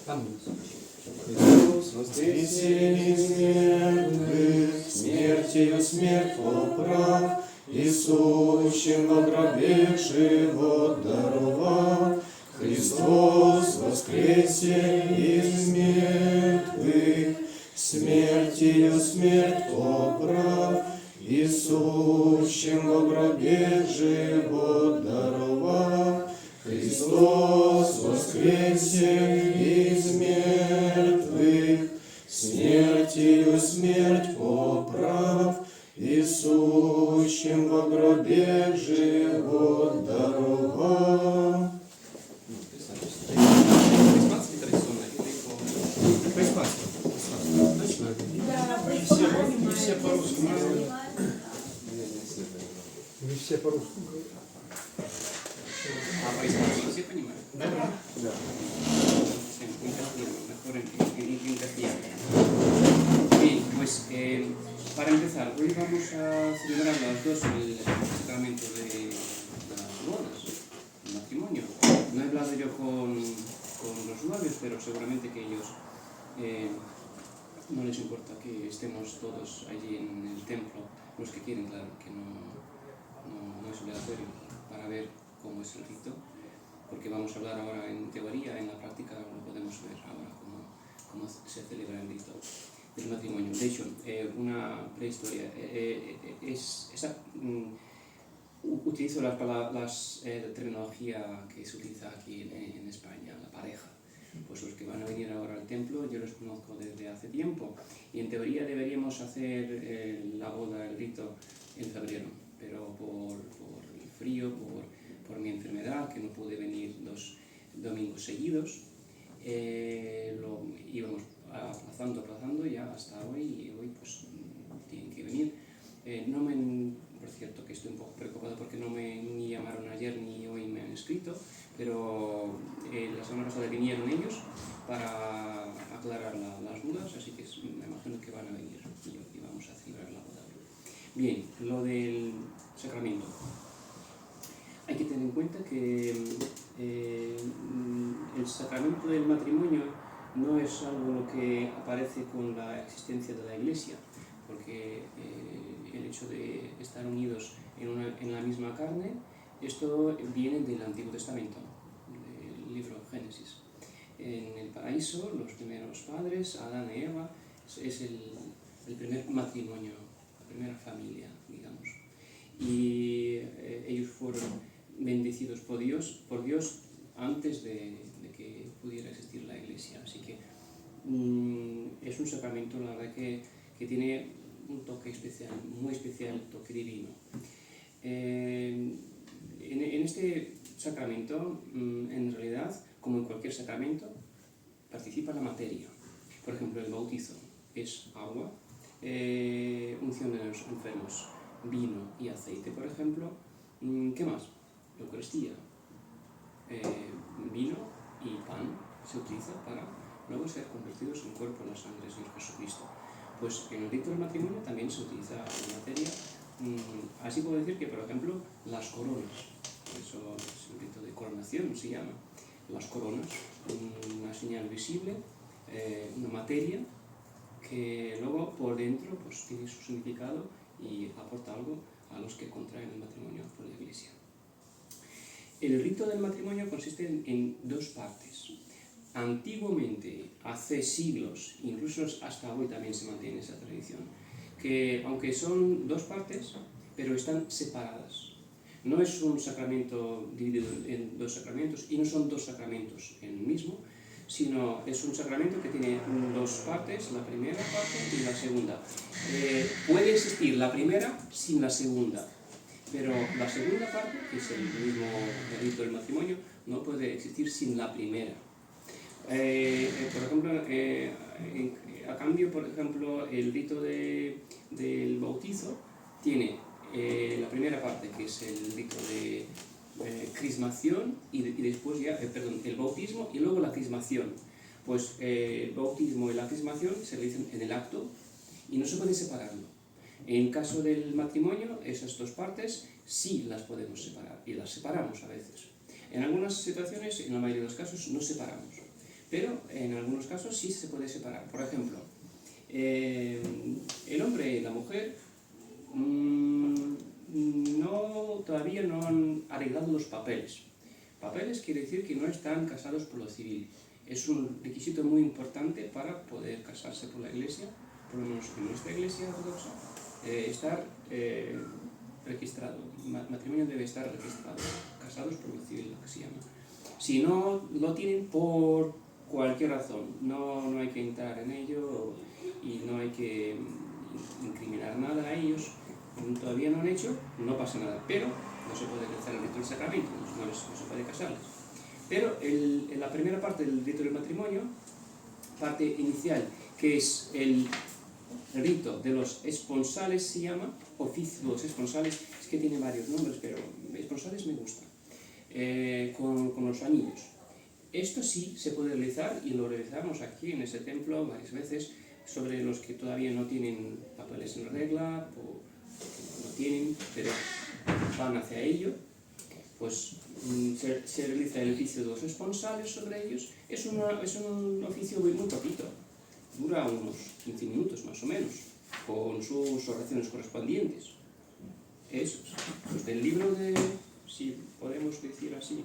Христос воскресе из мертвых, смертью смерть поправ, и сущим во гробе живот даровав. Христос воскресе из мертвых, смертью смерть поправ, и сущим во гробе живот даровав. Христос воскресе из мертвых, смертью смерть поправ, и сущим во гробе живот даровав. По-испански традиционно или По-испански. Точно? Не все по-русски говорят. Не все по-русски говорят. А по-испански все понимают? Да. Mejor en castellano. Bien, pues para empezar, hoy vamos a celebrar las dos el sacramento de las bodas, el matrimonio. No he hablado yo con los novios, pero seguramente que ellos no les importa que estemos todos allí en el templo, los que quieren, claro, que no es obligatorio, para ver cómo es el rito, porque vamos a hablar ahora en teoría, en la práctica lo podemos ver ahora cómo se celebra el rito del matrimonio. De hecho, una prehistoria, utilizo la terminología que se utiliza aquí en España, la pareja. Pues los que van a venir ahora al templo yo los conozco desde hace tiempo y en teoría deberíamos hacer la boda, el rito en febrero, pero por el frío, por mi enfermedad, que no pude venir 2 domingos seguidos, lo íbamos aplazando ya hasta hoy y hoy pues tienen que venir. Por cierto que estoy un poco preocupado porque no me ni llamaron ayer ni hoy me han escrito, pero la semana pasada vinieron ellos para aclarar las dudas, así que me imagino que van a venir y vamos a celebrar la boda. Bien, lo del sacramento. Hay que tener en cuenta que el sacramento del matrimonio no es algo que aparece con la existencia de la Iglesia, porque el hecho de estar unidos en la misma carne, esto viene del Antiguo Testamento, del libro Génesis. En el paraíso, los primeros padres, Adán y Eva, es el primer matrimonio, la primera familia, digamos. Y ellos fueron bendecidos por Dios antes de que pudiera existir la Iglesia. Así que es un sacramento, la verdad, que tiene un toque especial, muy especial, toque divino. En este sacramento, en realidad, como en cualquier sacramento, participa la materia. Por ejemplo, el bautizo es agua, unción de los enfermos, vino y aceite, por ejemplo. ¿Qué más? Eucaristía, vino y pan se utiliza para luego ser convertidos en cuerpo en la sangre del Señor Jesucristo. Pues en el rito del matrimonio también se utiliza la materia. Así puedo decir que, por ejemplo, las coronas, eso es un rito de coronación, se llama. Las coronas, una señal visible, una materia que luego por dentro pues, tiene su significado y aporta algo a los que contraen el matrimonio por la Iglesia. El rito del matrimonio consiste en 2 partes. Antiguamente, hace siglos, incluso hasta hoy también se mantiene esa tradición, que aunque son 2 partes, pero están separadas. No es un sacramento dividido en 2 sacramentos y no son 2 sacramentos en el mismo, sino es un sacramento que tiene 2 partes, la primera parte y la segunda. Puede existir la primera sin la segunda, pero la segunda parte, que es el mismo rito del matrimonio, no puede existir sin la primera. Por ejemplo, a cambio, por ejemplo, el rito del bautizo tiene la primera parte, que es el rito de crismación, y después ya, el bautismo y luego la crismación. Pues el bautismo y la crismación se realizan en el acto y no se puede separarlo. En caso del matrimonio, esas 2 partes sí las podemos separar, y las separamos a veces. En algunas situaciones, en la mayoría de los casos, no separamos. pero en algunos casos sí se puede separar. Por ejemplo, el hombre y la mujer todavía no han arreglado los papeles. Papeles quiere decir que no están casados por lo civil. Es un requisito muy importante para poder casarse por la iglesia, por lo menos en nuestra iglesia ortodoxa, estar registrado. Matrimonio debe estar registrado, casados por lo civil, lo que se llama. Si no lo tienen por cualquier razón, no hay que entrar en ello y no hay que incriminar nada a ellos, todavía no han hecho, no pasa nada, pero no se puede realizar el rito del sacramento, no se puede casarles. Pero en la primera parte del rito del matrimonio, parte inicial, que es el rito de los esponsales, se llama, oficio de los esponsales, es que tiene varios nombres, pero esponsales me gusta, con los anillos. Esto sí se puede realizar y lo realizamos aquí en este templo varias veces, sobre los que todavía no tienen papeles en regla, o no tienen, pero van hacia ello, pues se realiza el oficio de los esponsales sobre ellos. Es un oficio muy poquito, dura unos 15 minutos más o menos, con sus oraciones correspondientes. Eso, pues del libro de, si podemos decir así,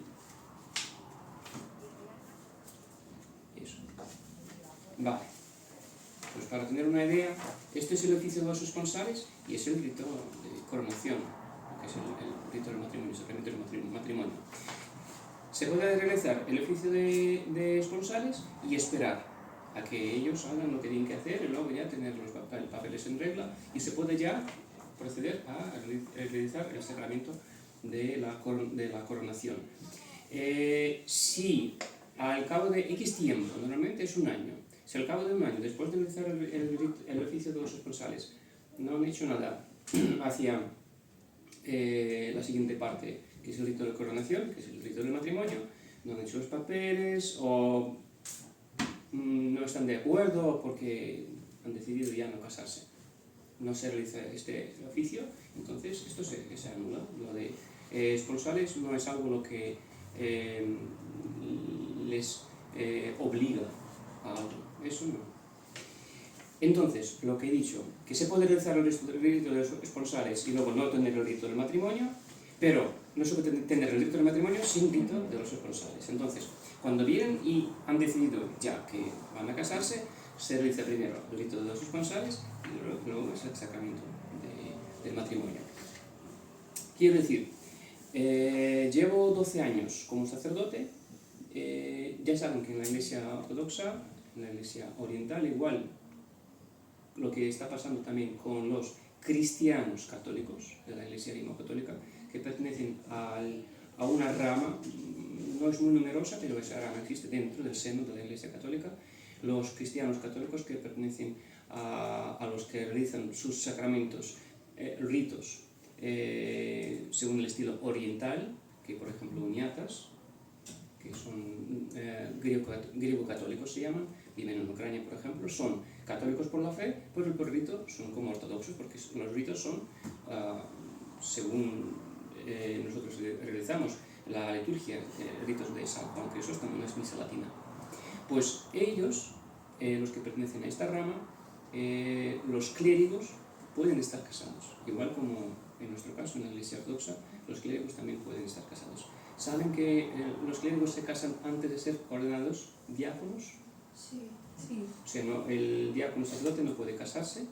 eso. Vale, pues para tener una idea, este es el oficio de los esponsales y es el rito de coronación, que es el rito del matrimonio, el sacramento del matrimonio. Se puede realizar el oficio de esponsales y esperar a que ellos hagan lo que tienen que hacer y luego ya tener los papeles en regla y se puede ya proceder a realizar el sacramento de la coronación. Si al cabo de X tiempo, normalmente es un año, si al cabo de un año, después de realizar el oficio de los esponsales, no han hecho nada hacia la siguiente parte, que es el rito de coronación, que es el rito del matrimonio, no han hecho los papeles o no están de acuerdo porque han decidido ya no casarse, no se realiza este oficio, entonces esto se anula. Lo de esponsales no es algo lo que les obliga a algo, eso no. Entonces, lo que he dicho, que se puede realizar el rito de los esponsales y luego no tener el rito del matrimonio, pero no se puede tener el rito del matrimonio sin rito de los esponsales. Entonces, cuando vienen y han decidido ya que van a casarse, se realiza primero el rito de los esponsales y luego es el sacramento del matrimonio. Quiero decir, llevo 12 años como sacerdote, ya saben que en la iglesia ortodoxa, en la iglesia oriental, igual lo que está pasando también con los cristianos católicos de la iglesia rimocatolika, que pertenecen a una rama, no es muy numerosa, pero esa rama existe dentro del seno de la iglesia católica, los cristianos católicos que pertenecen a los que realizan sus sacramentos, ritos, según el estilo oriental, que por ejemplo uniatas, que son griego-católicos se llaman, viven en Ucrania por ejemplo, son católicos por la fe, pero por rito son como ortodoxos, porque los ritos son, según nosotros realizamos la liturgia, ritos de San Juan Crisóstomo, no es misa latina. Pues ellos, los que pertenecen a esta rama, los clérigos pueden estar casados, igual como en nuestro caso en la iglesia ortodoxa, los clérigos también pueden estar casados. ¿Saben que los clérigos se casan antes de ser ordenados diáconos? Sí, sí. O sea, el diácono sacerdote no puede casarse,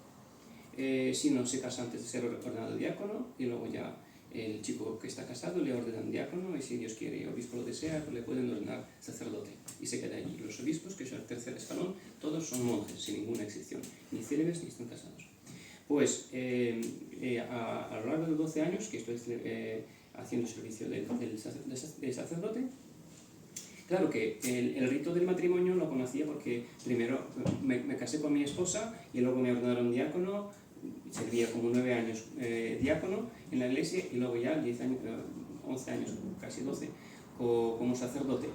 sino se casa antes de ser ordenado diácono y luego ya el chico que está casado le ordenan diácono y si Dios quiere y el obispo lo desea, pues le pueden ordenar sacerdote y se queda allí. Los obispos, que es el tercer escalón, todos son monjes, sin ninguna excepción, ni célibes ni están casados. Pues a lo largo de 12 años que estoy haciendo servicio de sacerdote, claro que el rito del matrimonio lo conocía porque primero me casé con mi esposa y luego me ordenaron diácono, servía como 9 años diácono en la iglesia y luego ya 10 años, 11 años, casi 12, como sacerdote.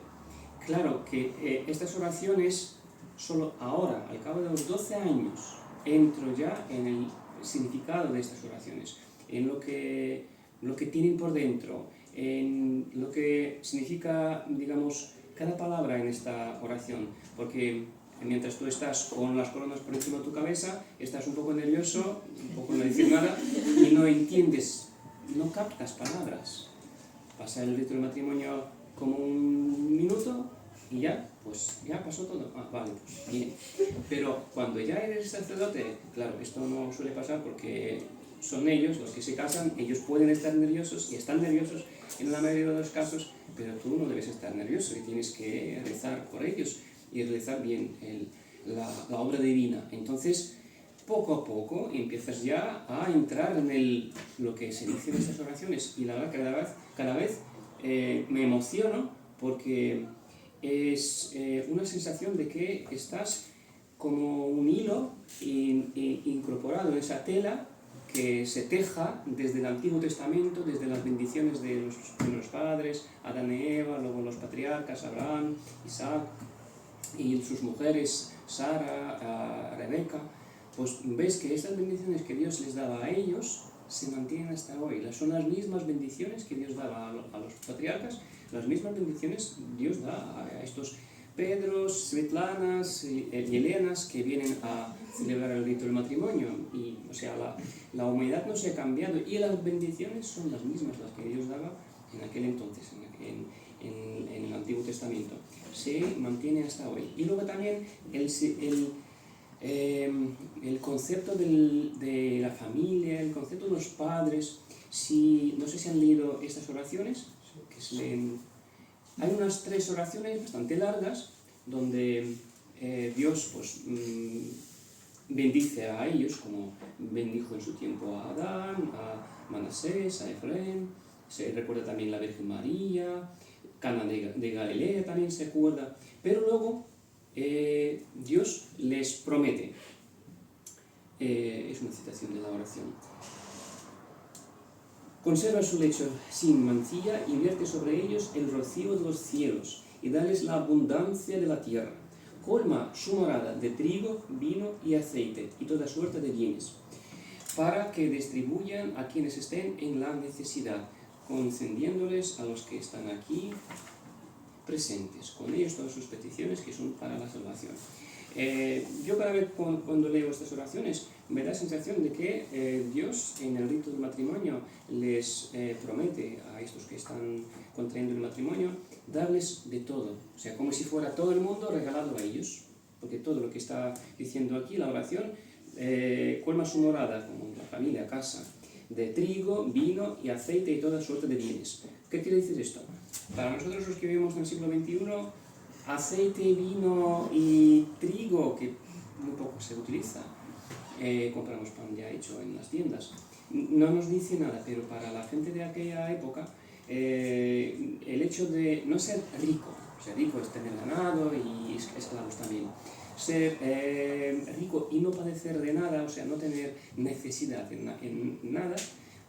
Claro que estas oraciones, solo ahora, al cabo de los 12 años, entro ya en el significado de estas oraciones, en lo que tienen por dentro, en lo que significa, digamos, cada palabra en esta oración, porque mientras tú estás con las coronas por encima de tu cabeza, estás un poco nervioso, un poco no decir nada, y no entiendes, no captas palabras. Pasa el rito del matrimonio como un minuto y ya, pues ya pasó todo. Ah, vale, pues bien. Pero cuando ya eres sacerdote, claro, esto no suele pasar porque son ellos los que se casan, ellos pueden estar nerviosos y están nerviosos en la mayoría de los casos, pero tú no debes estar nervioso y tienes que rezar por ellos y realizar bien la obra divina. Entonces, poco a poco empiezas ya a entrar en lo que se dice en estas oraciones, y la verdad cada vez me emociono porque es una sensación de que estás como un hilo incorporado en esa tela que se teja desde el Antiguo Testamento, desde las bendiciones de los primeros padres, Adán y Eva, luego los patriarcas, Abraham, Isaac y sus mujeres, Sara, Rebeca. Pues ves que estas bendiciones que Dios les daba a ellos se mantienen hasta hoy. Son las mismas bendiciones que Dios daba a los patriarcas, las mismas bendiciones Dios da a estos Pedros, Svetlanas y Elenas que vienen a celebrar el rito del matrimonio. Y, o sea, la humanidad no se ha cambiado y las bendiciones son las mismas, las que Dios daba en aquel entonces, en el Antiguo Testamento. Se mantiene hasta hoy. Y luego también el concepto de la familia, el concepto de los padres. No sé si han leído estas oraciones, que se leen. Hay unas 3 oraciones bastante largas donde Dios pues, bendice a ellos, como bendijo en su tiempo a Adán, a Manasés, a Efraín. Se recuerda también la Virgen María, Cana de Galilea también se acuerda. Pero luego Dios les promete, es una citación de la oración: conserva su lecho sin mancilla y vierte sobre ellos el rocío de los cielos y dales la abundancia de la tierra. Colma su morada de trigo, vino y aceite y toda suerte de bienes, para que distribuyan a quienes estén en la necesidad, concediéndoles a los que están aquí presentes, con ellos todas sus peticiones que son para la salvación. Yo cada vez cuando leo estas oraciones me da la sensación de que Dios en el rito del matrimonio les promete a estos que están contrayendo el matrimonio darles de todo, o sea, como si fuera todo el mundo regalado a ellos, porque todo lo que está diciendo aquí la oración, colma su morada, como la familia, casa, de trigo, vino y aceite y toda suerte de bienes. ¿Qué quiere decir esto? Para nosotros los que vivimos en el siglo XXI, aceite, vino y trigo, que muy poco se utiliza, compramos pan ya hecho en las tiendas, no nos dice nada, pero para la gente de aquella época, el hecho de no ser rico, o sea, rico es tener ganado y esclavos también, ser rico y no padecer de nada, o sea, no tener necesidad en nada,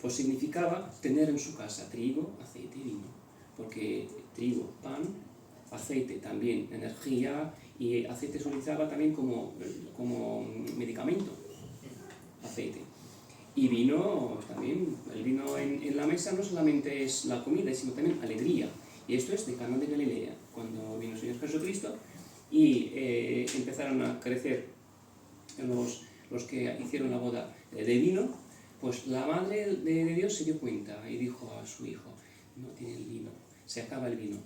pues significaba tener en su casa trigo, aceite y vino, porque trigo, pan, aceite también, energía, y aceite se utilizaba también como medicamento, aceite. Y vino también, el vino en la mesa no solamente es la comida, sino también alegría. Y esto es de Cana de Galilea, cuando vino el Señor Jesucristo y empezaron a crecer los que hicieron la boda de vino, pues la madre de Dios se dio cuenta y dijo a su hijo: no tiene el vino, se acaba el vino.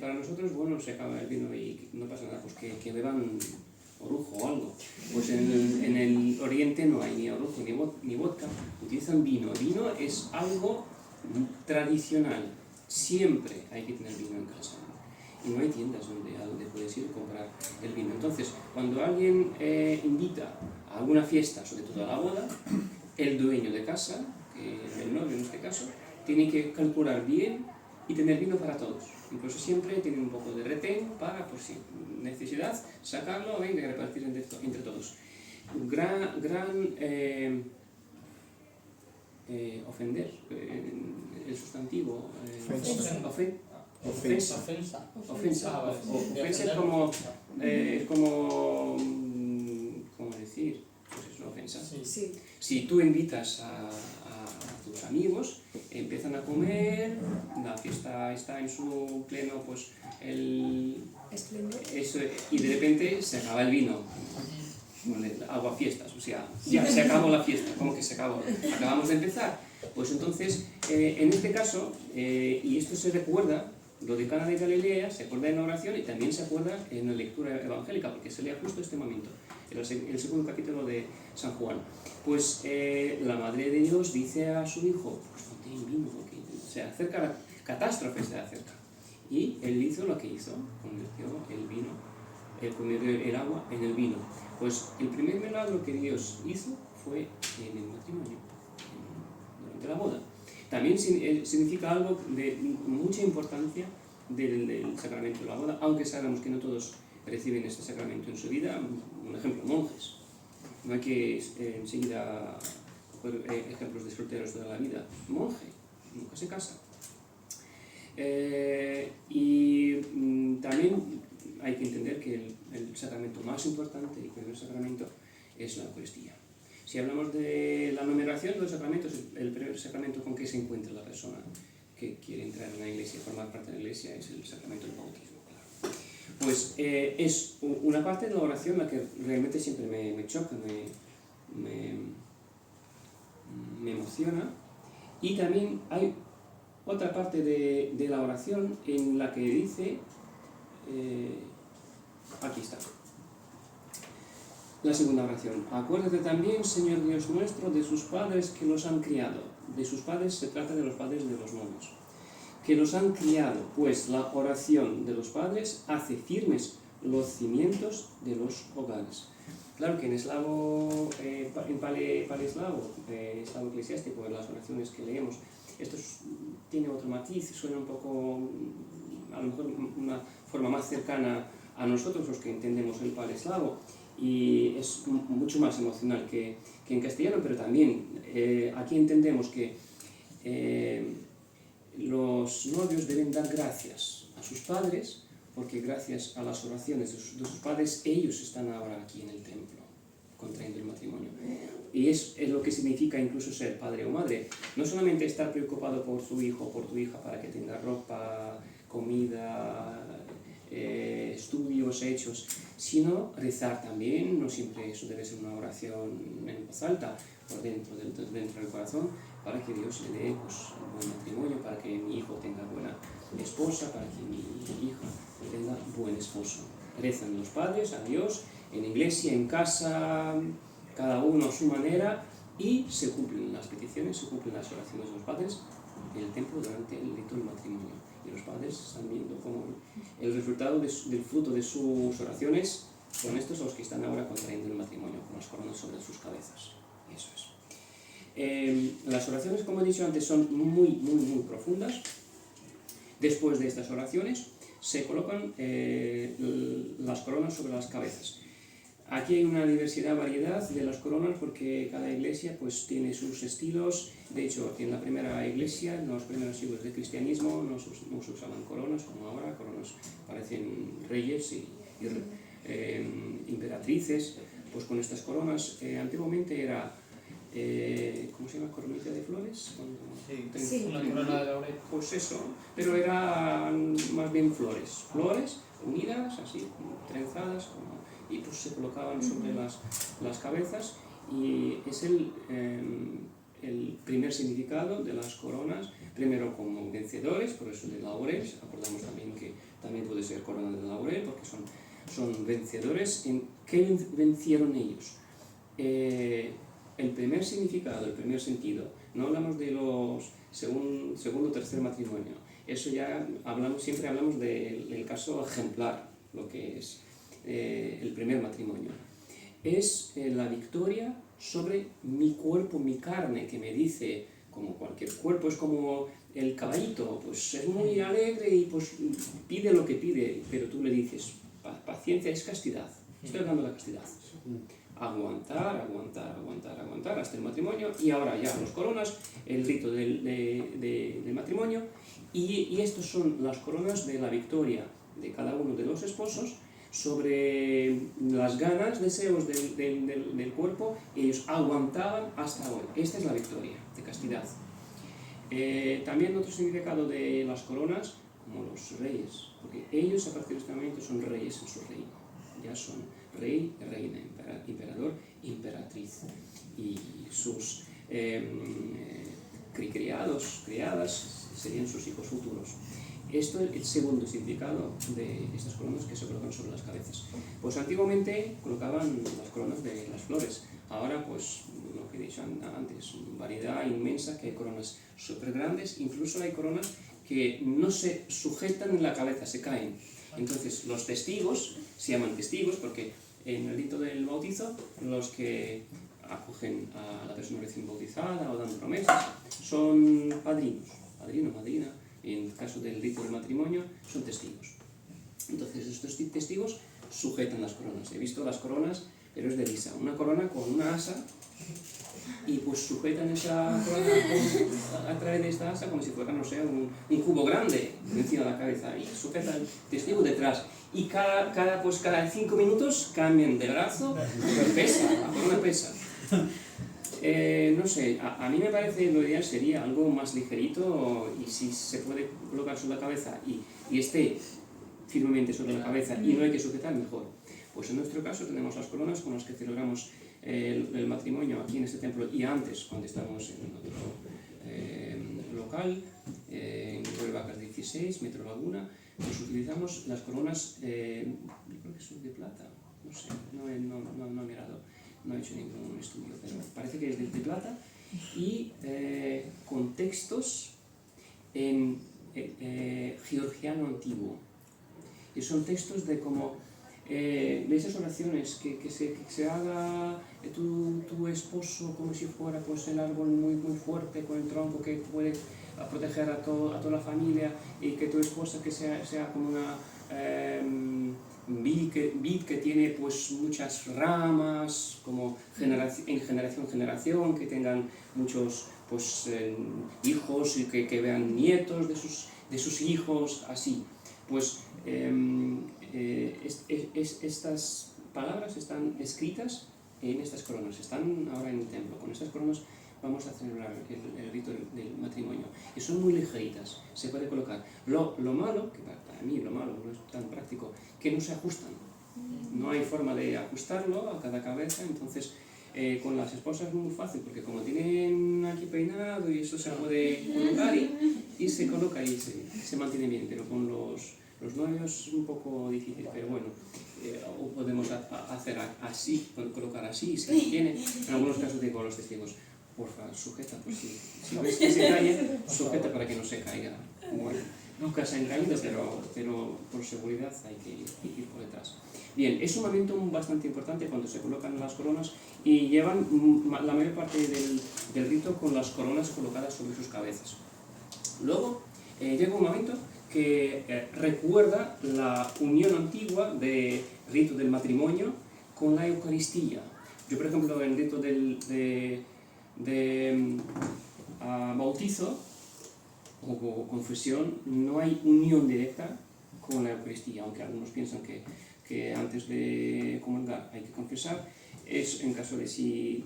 Para nosotros, bueno, se acaba el vino y no pasa nada, pues que beban orujo o algo. Pues en el Oriente no hay ni orujo ni vodka, utilizan vino. Vino es algo tradicional, siempre hay que tener vino en casa. Y no hay tiendas a donde puedes ir a comprar el vino. Entonces, cuando alguien invita a alguna fiesta, sobre todo a la boda, el dueño de casa, el novio en este caso, tiene que calcular bien y tener vino para todos. Incluso siempre tiene un poco de retén para, por si necesidad, sacarlo, venga, y repartir entre todos. Ofender, el sustantivo. Ofensa es como, ¿cómo decir? Pues es una ofensa. Sí. Si tú invitas a tus amigos empiezan a comer, la fiesta está en su pleno, pues, eso, y de repente se acaba el vino. Bueno, agua fiestas, o sea, ya se acabó la fiesta, ¿cómo que se acabó? Acabamos de empezar. Pues entonces, en este caso, y esto se recuerda, lo de Cana de Galilea, se acuerda en la oración y también se acuerda en la lectura evangélica, porque se lea justo este momento, el segundo capítulo de San Juan. Pues la Madre de Dios dice a su hijo, pues no te vino, porque se acerca, la catástrofe se acerca. Y él hizo lo que hizo, convirtió el vino, convirtió el agua en el vino. Pues el primer milagro que Dios hizo fue en el matrimonio, durante la boda. También significa algo de mucha importancia del sacramento de la boda, aunque sabemos que no todos reciben este sacramento en su vida. Un ejemplo, monjes. No hay que seguir a ejemplos de solteros toda la vida. Monje, nunca se casa. También hay que entender que el sacramento más importante, el primer sacramento, es la Eucaristía. Si hablamos de la numeración de los sacramentos, el primer sacramento con que se encuentra la persona que quiere entrar en la iglesia y formar parte de la iglesia es el sacramento del bautismo, claro. Pues es una parte de la oración la que realmente siempre me choca, me emociona. Y también hay otra parte de la oración en la que dice, aquí está, la segunda oración. Acuérdate también, Señor Dios nuestro, de sus padres que los han criado. De sus padres se trata de los padres de los monos. Que los han criado, pues la oración de los padres hace firmes los cimientos de los hogares. Claro que en eslavo, en paleslavo, eslavo eclesiástico, en las oraciones que leemos, esto tiene otro matiz, suena un poco, a lo mejor una forma más cercana a nosotros los que entendemos el paleslavo, y es mucho más emocional que en castellano, pero también aquí entendemos que los novios deben dar gracias a sus padres, porque gracias a las oraciones de sus padres, ellos están ahora aquí en el templo, contrayendo el matrimonio. Y es lo que significa incluso ser padre o madre. No solamente estar preocupado por su hijo o por tu hija para que tenga ropa, comida, estudios hechos, sino rezar también. No siempre eso debe ser una oración en voz alta, por dentro del corazón, para que Dios le dé pues, un buen matrimonio, para que mi hijo tenga buena esposa, para que mi hija tenga buen esposo. Rezan los padres a Dios, en iglesia, en casa, cada uno a su manera, y se cumplen las peticiones, se cumplen las oraciones de los padres en el templo durante el rito del matrimonio. Y los padres están viendo como el resultado del fruto de sus oraciones son estos los que están ahora contrayendo el matrimonio, con las coronas sobre sus cabezas. Y eso es. Las oraciones, como he dicho antes, son muy, muy, muy profundas. Después de estas oraciones se colocan las coronas sobre las cabezas. Aquí hay una diversidad, variedad de las coronas, porque cada iglesia pues, tiene sus estilos. De hecho, en la primera iglesia, en los primeros siglos del cristianismo, no se usaban coronas como ahora. Coronas parecen reyes y imperatrices. Pues con estas coronas, antiguamente era, ¿cómo se llama? ¿Coronita de flores? Sí, una corona de laurel. Pues eso, pero eran más bien flores. Flores unidas, así, trenzadas, y pues se colocaban sobre las cabezas, y es el primer significado de las coronas, primero como vencedores, por eso de laurel. Acordamos también que también puede ser corona de laurel, porque son vencedores. ¿En qué vencieron ellos? El primer significado, el primer sentido, no hablamos de los segundo o tercer matrimonio, eso ya siempre hablamos del caso ejemplar, lo que es el primer matrimonio. Es la victoria sobre mi cuerpo, mi carne, que me dice, como cualquier cuerpo, es como el caballito, pues es muy alegre y pues pide lo que pide, pero tú le dices, paciencia es castidad, estoy hablando de la castidad. Aguantar, aguantar, aguantar, aguantar hasta el matrimonio, y ahora ya los coronas, el rito del matrimonio, y estos son las coronas de la victoria de cada uno de los esposos sobre las ganas, deseos del cuerpo. Ellos aguantaban hasta hoy. Esta es la victoria de castidad. También otro significado de las coronas, como los reyes, porque ellos a partir de este momento son reyes en su reino, ya son rey, reina, emperador, imperatriz, y sus criados, criadas serían sus hijos futuros. Esto es el segundo significado de estas coronas que se colocan sobre las cabezas. Pues antiguamente colocaban las coronas de las flores, ahora pues lo que he dicho antes, variedad inmensa, que hay coronas súper grandes, incluso hay coronas que no se sujetan en la cabeza, se caen. Entonces los testigos se llaman testigos porque en el rito del bautizo los que acogen a la persona recién bautizada o dan promesas son padrinos, padrino, madrina. En el caso del rito del matrimonio son testigos. Entonces estos testigos sujetan las coronas. He visto las coronas, pero es de lisa, una corona con una asa, y pues sujetan esa corona a través de esta asa como si fuera, no sé, un cubo grande encima de la cabeza, y sujeta el testigo detrás. Y cada 5 minutos cambian de brazo, pesa, la corona pesa. No sé, a mí me parece lo ideal sería algo más ligerito, y si se puede colocar sobre la cabeza y esté firmemente sobre la cabeza y no hay que sujetar, mejor. Pues en nuestro caso tenemos las coronas con las que celebramos el matrimonio aquí en este templo, y antes cuando estábamos en otro local, en Gregorio Vacas 16, Metro Laguna, pues utilizamos las coronas, yo creo que son de plata, no sé, no he mirado. No he hecho ningún estudio, pero parece que es de plata, y con textos en georgiano antiguo. Y son textos de como de esas oraciones que se haga tu esposo como si fuera pues el árbol muy, muy fuerte con el tronco que puede proteger a toda la familia, y que tu esposa que sea como una vid que tiene pues muchas ramas, como en generación, que tengan muchos pues hijos, y que vean nietos de sus hijos, así. Pues estas palabras están escritas en estas coronas, están ahora en el templo. Con estas coronas vamos a celebrar el rito del matrimonio, y son muy ligeritas, se puede colocar. Lo malo, que para mí lo malo no es tan práctico, que no se ajustan, no hay forma de ajustarlo a cada cabeza. Entonces con las esposas es muy fácil, porque como tienen aquí peinado, y eso se puede colocar y se coloca y se mantiene bien, pero con los novios es un poco difícil, pero bueno, podemos hacer así, colocar así, si tiene. En algunos casos digo a los testigos, porfa, sujeta, pues si ves que se cae, sujeta para que no se caiga. Bueno, nunca se han caído, pero por seguridad hay que ir por detrás. Bien, es un momento bastante importante cuando se colocan las coronas, y llevan la mayor parte del rito con las coronas colocadas sobre sus cabezas. Luego llega un momento que recuerda la unión antigua del rito del matrimonio con la Eucaristía. Yo, por ejemplo, en el rito de bautizo o confesión no hay unión directa con la Eucaristía, aunque algunos piensan que antes de comulgar hay que confesar. Es en caso de si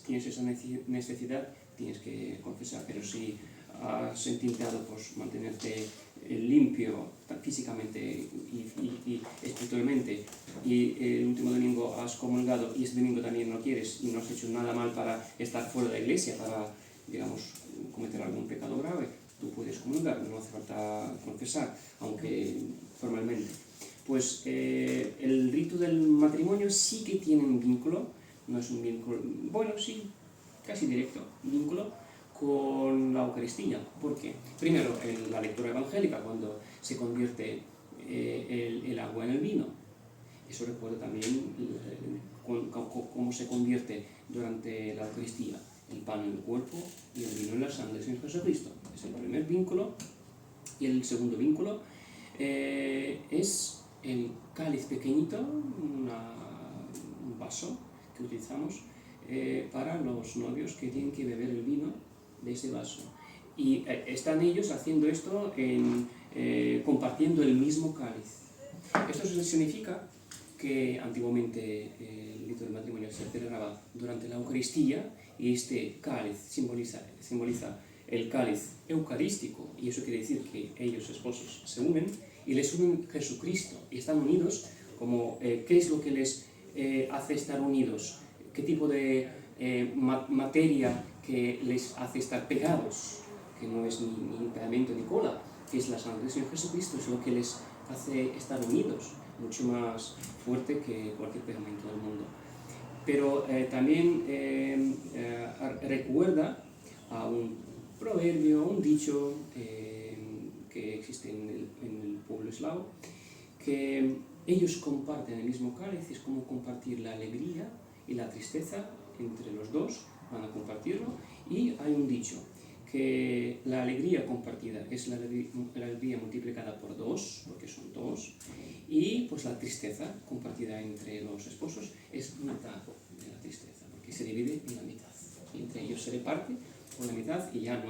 tienes esa necesidad, tienes que confesar, pero si has intentado pues, mantenerte limpio físicamente y espiritualmente, y el último domingo has comulgado, y este domingo también no quieres, y no has hecho nada mal para estar fuera de la iglesia, para, digamos, cometer algún pecado grave, tú puedes comulgar, no hace falta confesar, aunque formalmente. Pues el rito del matrimonio sí que tiene un vínculo, no es un vínculo, bueno, sí, casi directo, vínculo con la Eucaristía. ¿Por qué? Primero, en la lectura evangélica, cuando se convierte el agua en el vino. Eso recuerda también cómo se convierte durante la Eucaristía el pan en el cuerpo y el vino en la sangre de Señor Jesucristo. Es el primer vínculo. Y el segundo vínculo es el cáliz pequeñito, un vaso que utilizamos para los novios que tienen que beber el vino de ese vaso. Y están ellos haciendo esto, compartiendo el mismo cáliz. Esto significa que antiguamente el rito del matrimonio se celebraba durante la Eucaristía, y este cáliz simboliza el cáliz eucarístico, y eso quiere decir que ellos esposos se unen, y les unen Jesucristo, y están unidos, como ¿qué es lo que les hace estar unidos? ¿Qué tipo de materia que les hace estar pegados? Que no es ni pegamento ni cola, que es la sangre del Señor Jesucristo, es lo que les hace estar unidos, mucho más fuerte que cualquier pegamento del mundo. Pero también recuerda a un proverbio, un dicho que existe en el pueblo eslavo, que ellos comparten el mismo cáliz, es como compartir la alegría y la tristeza entre los dos, van a compartirlo, y hay un dicho, que la alegría compartida es la alegría multiplicada por 2, porque son 2, y pues la tristeza compartida entre los esposos es mitad de la tristeza, porque se divide en la mitad, y entre ellos se reparte por la mitad y ya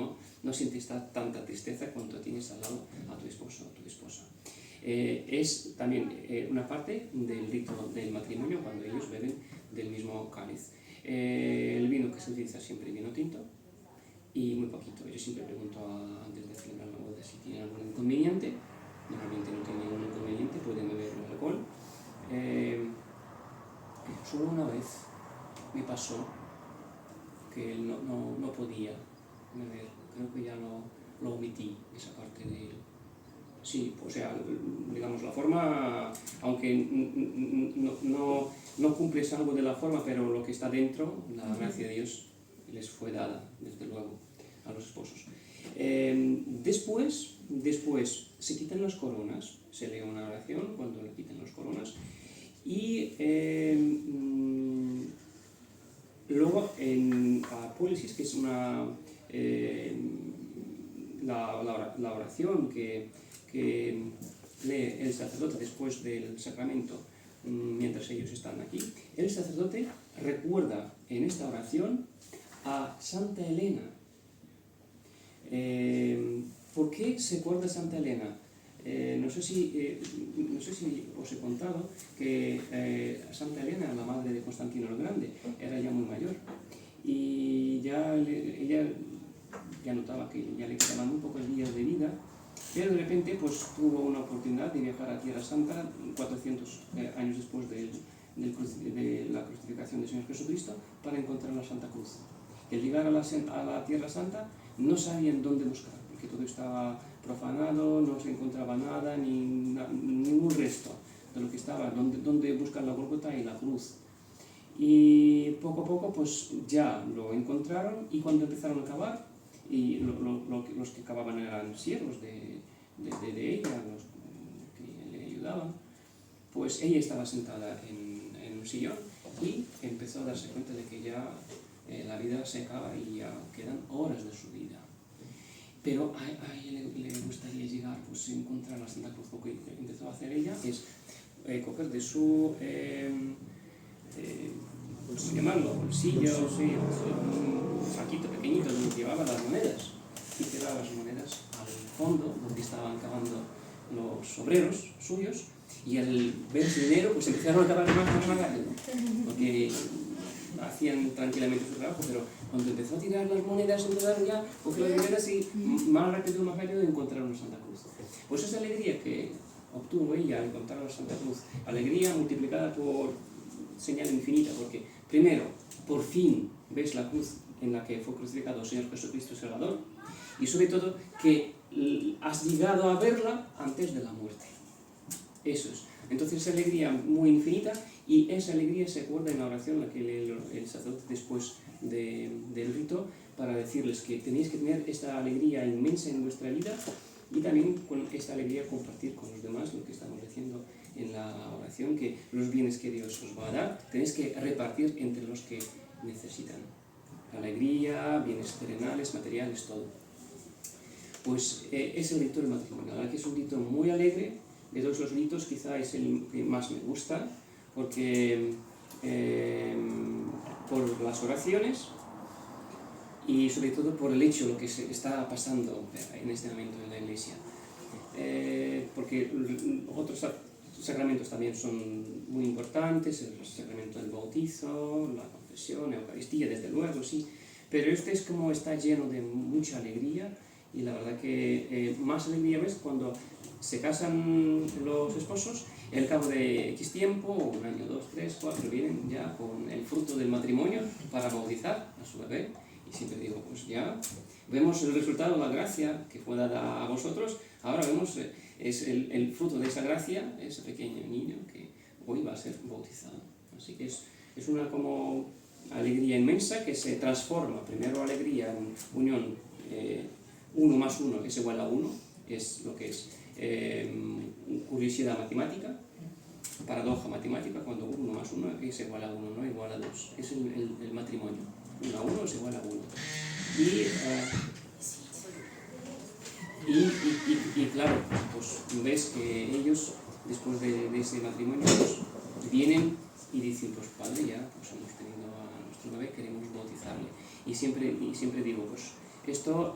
no sientes tanta tristeza cuando tienes al lado a tu esposo o tu esposa. Es también una parte del rito del matrimonio cuando ellos beben del mismo cáliz. El vino que se utiliza siempre es vino tinto y muy poquito. Yo siempre pregunto antes de celebrar la boda si tienen algún inconveniente. Normalmente no tienen ningún inconveniente, pueden beber alcohol. Solo una vez me pasó que él no podía beber. Creo que ya lo omití, esa parte de él. Sí, o sea, digamos, la forma, aunque no cumples algo de la forma, pero lo que está dentro, la gracia de Dios les fue dada, desde luego, a los esposos. Después se quitan las coronas, se lee una oración cuando le quitan las coronas, y luego en Apólisis, que es la oración que lee el sacerdote después del sacramento, mientras ellos están aquí, el sacerdote recuerda en esta oración a Santa Elena. ¿Por qué se acuerda Santa Elena? No sé si os he contado que Santa Elena, la madre de Constantino el Grande, era ya muy mayor y ella ya notaba que ya le quedaban muy pocos días de vida, pero de repente pues, tuvo una oportunidad de viajar a Tierra Santa 400 años después de la crucificación del Señor Jesucristo para encontrar la Santa Cruz. Y al llegar a la Tierra Santa no sabían dónde buscar, porque todo estaba profanado, no se encontraba nada, ningún resto de lo que estaba, donde buscan la Gólgota y la cruz. Y poco a poco pues ya lo encontraron, y cuando empezaron a cavar, y los que cavaban eran siervos de ella, los que le ayudaban, pues ella estaba sentada en un sillón y empezó a darse cuenta de que ya la vida se acaba y ya quedan horas de su vida. Pero a ella le gustaría llegar, pues encontrar la Santa Cruz. Lo que empezó a hacer ella es coger de su pues llamarlo bolsillo, sí, un saquito pequeñito donde llevaba las monedas, y tiraba las monedas al fondo donde estaban cavando los obreros suyos, y al ver ese dinero pues empezaron a cavar más rápido, porque hacían tranquilamente su trabajo, pero cuando empezó a tirar las monedas empezaron ya coger las monedas y más rápido encontraron la Santa Cruz. Pues esa alegría que obtuvo ella al encontrar la Santa Cruz, alegría multiplicada por señal infinita, porque primero, por fin ves la cruz en la que fue crucificado el Señor Jesucristo Salvador, y sobre todo que has llegado a verla antes de la muerte. Eso es. Entonces esa alegría muy infinita, y esa alegría se acuerda en la oración la que lee el sacerdote después del rito, para decirles que tenéis que tener esta alegría inmensa en vuestra vida, y también con esta alegría compartir con los demás lo que estamos diciendo en la oración, que los bienes que Dios os va a dar tenéis que repartir entre los que necesitan. Alegría, bienes terrenales, materiales, todo. Pues es el rito del matrimonio, la verdad que es un rito muy alegre. De todos los ritos quizá es el que más me gusta, porque por las oraciones y sobre todo por el hecho de lo que se está pasando en este momento en la Iglesia. Porque otros sacramentos también son muy importantes, el sacramento del bautizo, la confesión, la Eucaristía, desde luego, sí, Pero este es como está lleno de mucha alegría y la verdad que más alegría ves cuando se casan los esposos y al cabo de X tiempo, 1 año, 2, 3, 4, vienen ya con el fruto del matrimonio para bautizar a su bebé. Y siempre digo, pues ya vemos el resultado, la gracia que fue dada a vosotros, ahora vemos es el fruto de esa gracia, ese pequeño niño que hoy va a ser bautizado. Así que es una como alegría inmensa que se transforma, primero alegría en unión, 1 más 1 es igual a 1, es lo que es curiosidad matemática, paradoja matemática, cuando 1 más 1 es igual a 1, no igual a 2, es el matrimonio, 1 a 1 es igual a 1. Y claro, pues ves que ellos, después de ese matrimonio, pues, vienen y dicen, pues padre, ya pues hemos tenido a nuestro bebé, queremos bautizarle. Y siempre digo, pues esto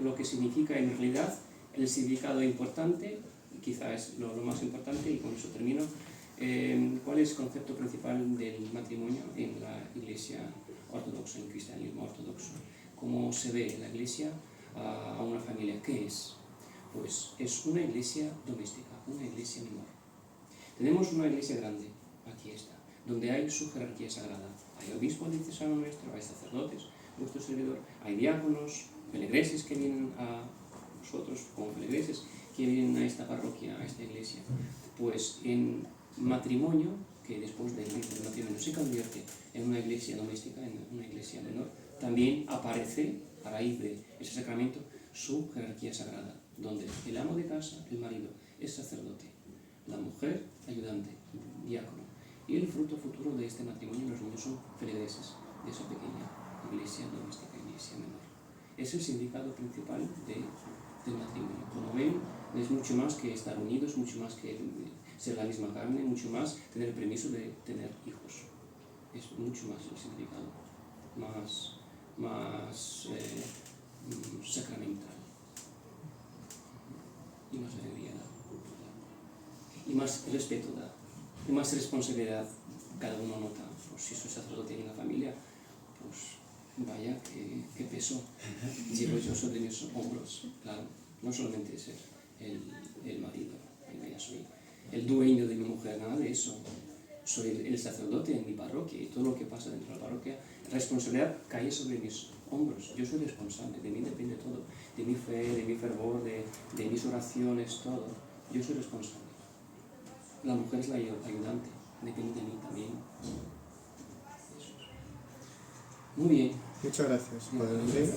lo que significa en realidad, el significado importante, quizá es lo más importante, y con eso termino, ¿cuál es el concepto principal del matrimonio en la Iglesia ortodoxa, en el cristianismo ortodoxo? ¿Cómo se ve en la Iglesia a una familia? ¿Qué es? Pues es una iglesia doméstica, una iglesia menor. Tenemos una iglesia grande, aquí está, donde hay su jerarquía sagrada. Hay obispos diocesano nuestro, hay sacerdotes, vuestro servidor, hay diáconos, feligreses que vienen a nosotros como feligreses, que vienen a esta parroquia, a esta iglesia. Pues en matrimonio, que después del matrimonio se convierte en una iglesia doméstica, en una iglesia menor, también aparece, a raíz de ese sacramento, su jerarquía sagrada, donde el amo de casa, el marido, es sacerdote, la mujer, ayudante, diácono, y el fruto futuro de este matrimonio, los niños son feligreses de esa pequeña iglesia doméstica, iglesia menor. Es el significado principal del matrimonio. Como ven, es mucho más que estar unidos, mucho más que ser la misma carne, mucho más tener permiso de tener hijos. Es mucho más el significado, más sacramental y más alegría da, y más respeto da, y más responsabilidad cada uno nota. Pues si soy sacerdote en la familia, pues vaya qué peso llevo yo sobre mis hombros. Claro, no solamente ser el marido, ya soy el dueño de mi mujer, nada de eso. Soy el sacerdote en mi parroquia y todo lo que pasa dentro de la parroquia, responsabilidad cae sobre mis hombros. Yo soy responsable, de mí depende todo, de mi fe, de mi fervor, de mis oraciones, todo. Yo soy responsable. La mujer es la ayudante, depende de mí también. Eso es. Muy bien. Muchas gracias, Padre Andrés.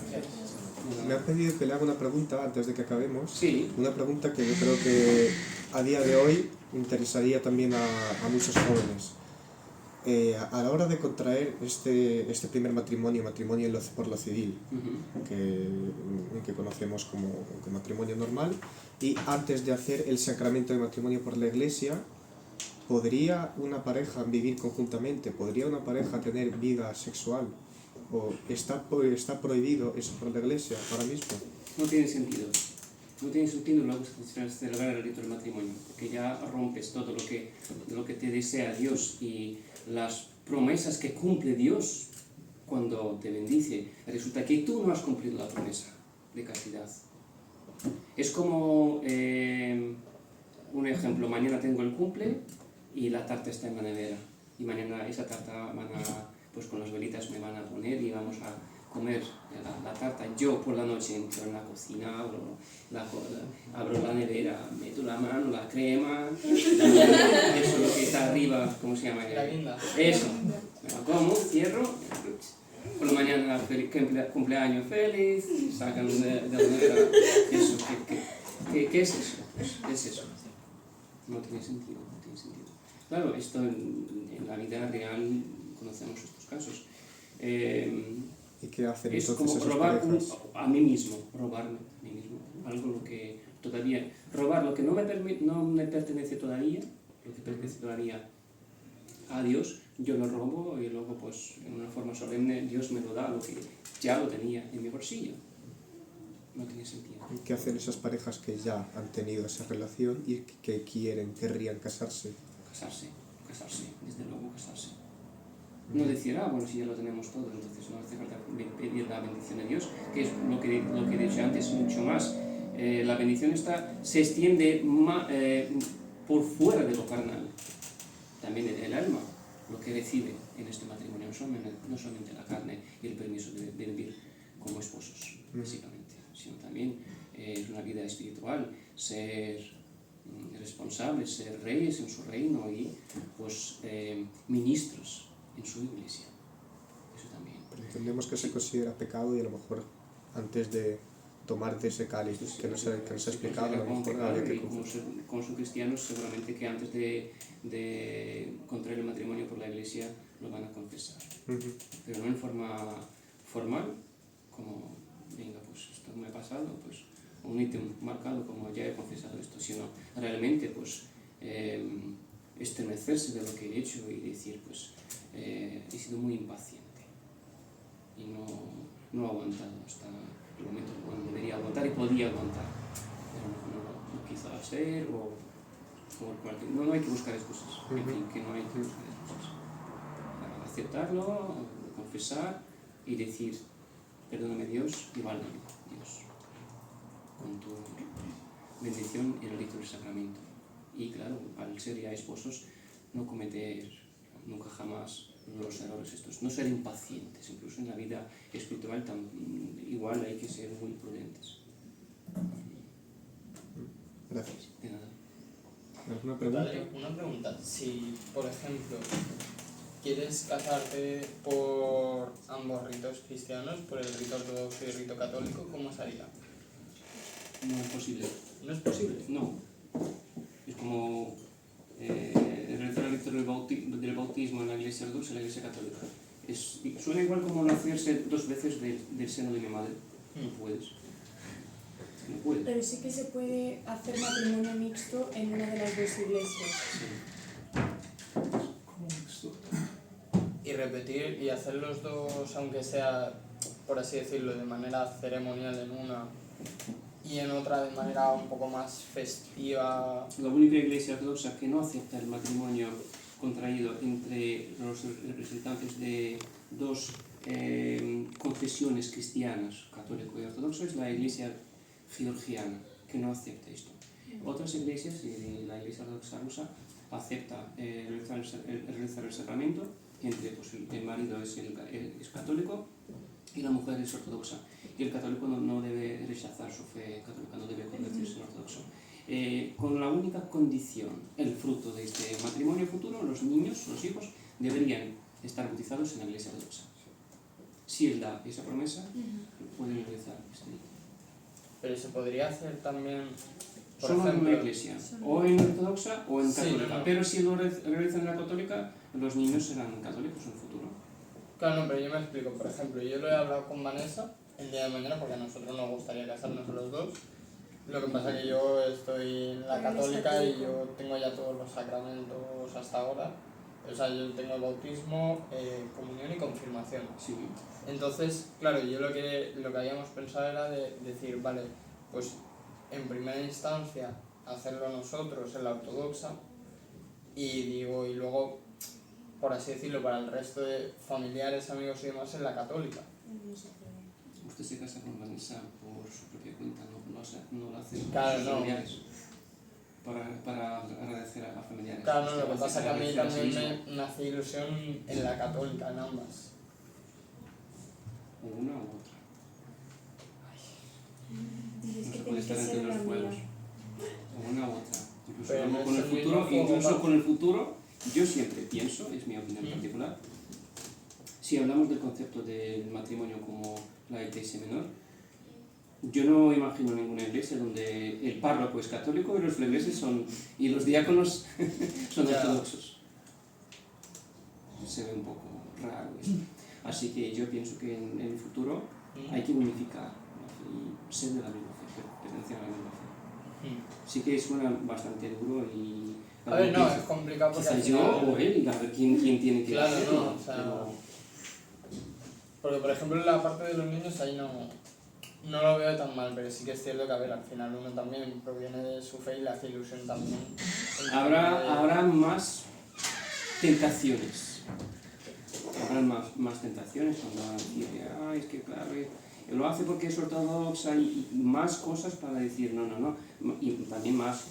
Me han pedido que le haga una pregunta antes de que acabemos. Sí. Una pregunta que yo creo que a día de hoy interesaría también a muchos jóvenes. A la hora de contraer este primer matrimonio por lo civil, que conocemos como matrimonio normal, y antes de hacer el sacramento de matrimonio por la Iglesia, ¿podría una pareja vivir conjuntamente? ¿Podría una pareja tener vida sexual? ¿O está prohibido eso por la Iglesia ahora mismo? No tiene sentido. No tiene sentido luego celebrar el rito del matrimonio, porque ya rompes todo lo que te desea Dios y las promesas que cumple Dios cuando te bendice. Resulta que tú no has cumplido la promesa de castidad. Es como un ejemplo, mañana tengo el cumple y la tarta está en la nevera. Y mañana esa tarta pues con las velitas me van a poner y vamos a comer la tarta. Yo por la noche entro en la cocina, abro la nevera, meto la mano, la crema, eso lo que está arriba, ¿cómo se llama? La guinda. Eso, me la como, cierro, por la mañana cumpleaños feliz, sacan de la nevera, eso, ¿qué es eso? ¿Qué es eso? No tiene sentido, no tiene sentido. Claro, esto en la vida real conocemos estos casos. ¿Y qué hacen Es entonces como esas robar parejas? a mí mismo, robarme a mí mismo, algo lo que todavía, robar lo que no me pertenece todavía, lo que pertenece todavía a Dios, yo lo robo y luego pues en una forma solemne Dios me lo da, lo que ya lo tenía en mi bolsillo. No tiene sentido. ¿Y qué hacen esas parejas que ya han tenido esa relación y que querrían casarse? Casarse, desde luego casarse. No decir, bueno, si ya lo tenemos todo, entonces no hace falta pedir la bendición de Dios, que es lo que he dicho antes, mucho más. La bendición se extiende por fuera de lo carnal, también el alma, lo que recibe en este matrimonio, no solamente la carne y el permiso de vivir como esposos, básicamente, sino también es una vida espiritual, ser responsables, ser reyes en su reino y pues ministros en su iglesia. Eso también. Pero entendemos que se considera pecado y a lo mejor antes de tomarte ese cáliz que nos ha explicado, a lo mejor habría que como son cristianos, seguramente que antes de contraer el matrimonio por la iglesia lo van a confesar. Pero no en forma formal, como, venga, pues esto me ha pasado, pues un ítem marcado como ya he confesado esto, sino realmente pues estremecerse de lo que he hecho y decir, pues he sido muy impaciente y no he aguantado hasta el momento cuando debería aguantar y podía aguantar, pero no quiso hacer o no hay que buscar excusas, en fin, que no hay que buscar excusas. Aceptarlo, confesar y decir, perdóname Dios y válgame Dios, con tu bendición y el rito del sacramento. Y claro, al ser ya esposos, no cometer nunca jamás los errores estos, no ser impacientes, incluso en la vida espiritual igual hay que ser muy prudentes. Gracias. De nada. ¿Alguna pregunta? Vale, una pregunta. Si, por ejemplo, quieres casarte por ambos ritos cristianos, por el rito ortodoxo y el rito católico, ¿cómo se haría? No es posible. ¿No es posible? No. Es como realizar el rito del bautismo en la iglesia ortodoxa y en la iglesia católica. Suena igual como nacerse 2 veces del seno de mi madre. No puedes. No puedes. Pero sí que se puede hacer matrimonio mixto en una de las 2 iglesias. Sí. ¿Cómo mixto? Y repetir y hacer los dos, aunque sea, por así decirlo, de manera ceremonial en una y en otra de manera un poco más festiva. La única iglesia ortodoxa que no acepta el matrimonio contraído entre los representantes de 2 confesiones cristianas, católico y ortodoxo, es la iglesia georgiana, que no acepta esto. Otras iglesias, y la iglesia ortodoxa rusa, acepta realizar el sacramento entre pues, el marido es católico y la mujer es ortodoxa. Y el católico no debe rechazar su fe católica, no debe convertirse en ortodoxo. Con la única condición, el fruto de este matrimonio futuro, los niños, los hijos, deberían estar bautizados en la iglesia ortodoxa. Si él da esa promesa, pueden realizar este rito. Pero se podría hacer también, por Solo en ejemplo, una iglesia, o en ortodoxa o en Sí, católica. no. Pero si lo realizan en la católica, los niños serán católicos en el futuro. Claro, no, pero yo me explico. Por ejemplo, yo lo he hablado con Vanessa el día de mañana porque a nosotros nos gustaría casarnos a los 2. Lo que pasa es que yo estoy en la católica y yo tengo ya todos los sacramentos hasta ahora. O sea, yo tengo el bautismo, comunión y confirmación. Sí. Entonces, claro, yo lo que habíamos pensado era de decir, vale, pues en primera instancia hacerlo nosotros en la ortodoxa y luego, por así decirlo, para el resto de familiares, amigos y demás en la católica. Usted se casa con Vanessa por su propia cuenta, no lo hace Claro, con sus no. familiares. Para agradecer a familiares. Claro, no, lo que pasa es que a mí Agradecer sí también mismo. me hace ilusión en la católica, en ambas. O una u otra. Dices No que se puede tiene que estar entre ser dos la fuegos. mía. O una u otra. Incluso, Pero no es con el el mismo futuro, fuego, incluso ¿no? con el futuro, yo siempre pienso, es mi opinión particular, si hablamos del concepto del matrimonio como la iglesia menor, yo no imagino ninguna iglesia donde el párroco es católico y los feligreses y los diáconos son Ya. ortodoxos. Se ve un poco raro esto. Así que yo pienso que en el futuro hay que unificar la fe y ser de la misma fe, pertenecer a la misma fe. Sí que suena bastante duro y... A ver, no, es complicado porque Quizá al yo final- o él, y a ver quién tiene que Claro, hacerlo, no, o sea, pero Porque, por ejemplo, en la parte de los niños ahí no lo veo tan mal, pero sí que es cierto que, a ver, al final uno también proviene de su fe y le hace ilusión también. habrá más tentaciones. habrán más tentaciones cuando van a decir, es que claro, lo hace porque es ortodoxa, y más cosas para decir no, y también más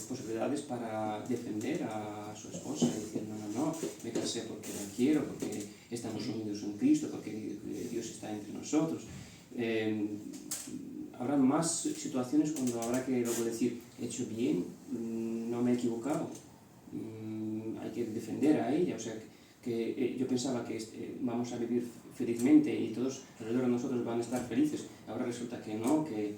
posibilidades para defender a su esposa y decir no, me casé porque la quiero, porque estamos unidos en Cristo, porque Dios está entre nosotros. Habrá más situaciones cuando habrá que luego decir, he hecho bien, no me he equivocado, hay que defender a ella. O sea, que yo pensaba que vamos a vivir felizmente y todos alrededor de nosotros van a estar felices. Ahora resulta que no, que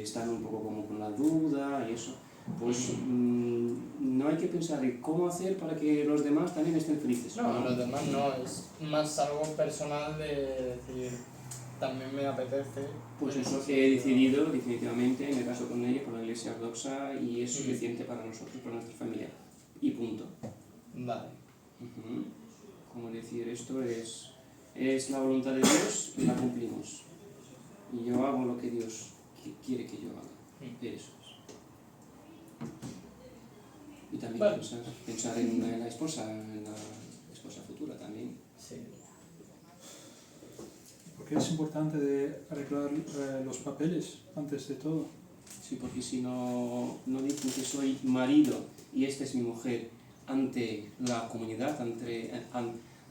están un poco como con la duda y eso. Pues no hay que pensar en cómo hacer para que los demás también estén felices. No, los demás no, es más algo personal de decir, también me apetece. Pues eso he decidido definitivamente, me caso con ella, con la Iglesia Ortodoxa, y es suficiente para nosotros, para nuestra familia. Y punto. Vale. Como decir, esto es la voluntad de Dios y la cumplimos. Y yo hago lo que Dios quiere que yo haga. Eso es. Y también vale. pensar en la esposa futura también. Sí. Porque es importante de arreglar los papeles antes de todo. Sí, porque si no dicen que soy marido y esta es mi mujer ante la comunidad,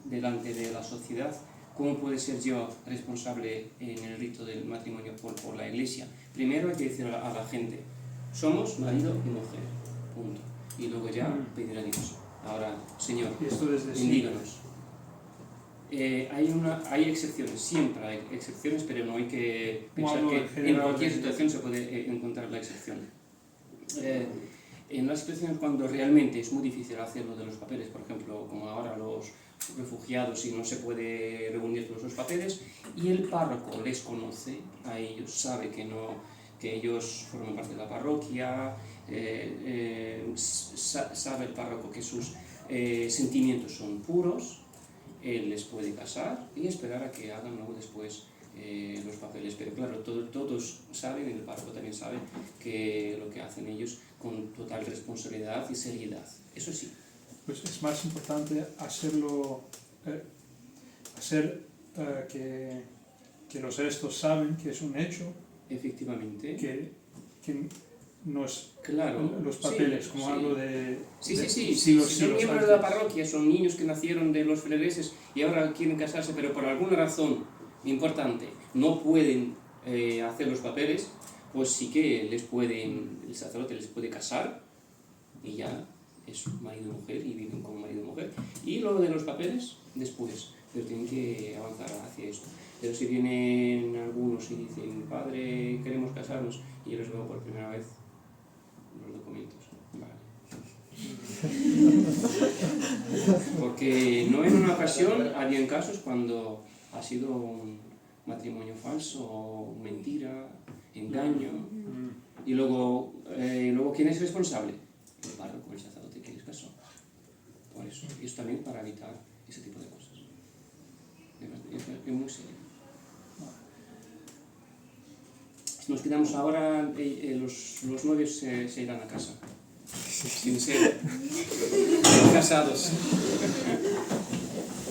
delante de la sociedad, ¿cómo puedo ser yo responsable en el rito del matrimonio por la Iglesia? Primero hay que decir a la gente, somos marido y mujer, punto. Y luego ya pedir a Dios. Ahora, Señor, bendíganos. Hay excepciones, siempre hay excepciones, pero no hay que pensar que en cualquier situación se puede encontrar la excepción. En las situaciones cuando realmente es muy difícil hacerlo de los papeles, por ejemplo, como ahora los refugiados y no se puede reunir todos los papeles, y el párroco les conoce a ellos, sabe que ellos forman parte de la parroquia, sabe el párroco que sus sentimientos son puros, él les puede casar y esperar a que hagan luego después los papeles. Pero claro, todos saben, el párroco también sabe, que lo que hacen ellos con total responsabilidad y seriedad. Eso sí. Pues es más importante hacerlo, que los restos saben que es un hecho. Efectivamente. Que no es claro, los papeles, como algo de... Sí. Si son miembros de la parroquia, son niños que nacieron de los feligreses y ahora quieren casarse, pero por alguna razón importante no pueden hacer los papeles, pues sí que el sacerdote les puede casar y ya es marido y mujer y viven como marido y mujer. Y lo de los papeles, después, pero tienen que avanzar hacia esto. Pero si vienen algunos y dicen, padre, queremos casarnos, y yo les veo por primera vez los documentos, vale. Porque no en una ocasión, había casos cuando ha sido un matrimonio falso, mentira, engaño, y luego ¿quién es responsable? El párroco, el sacerdote que les casó. Por eso, y eso también para evitar ese tipo de cosas. Es muy serio. Si nos quedamos ahora, los novios se irán a casa, sin ser casados.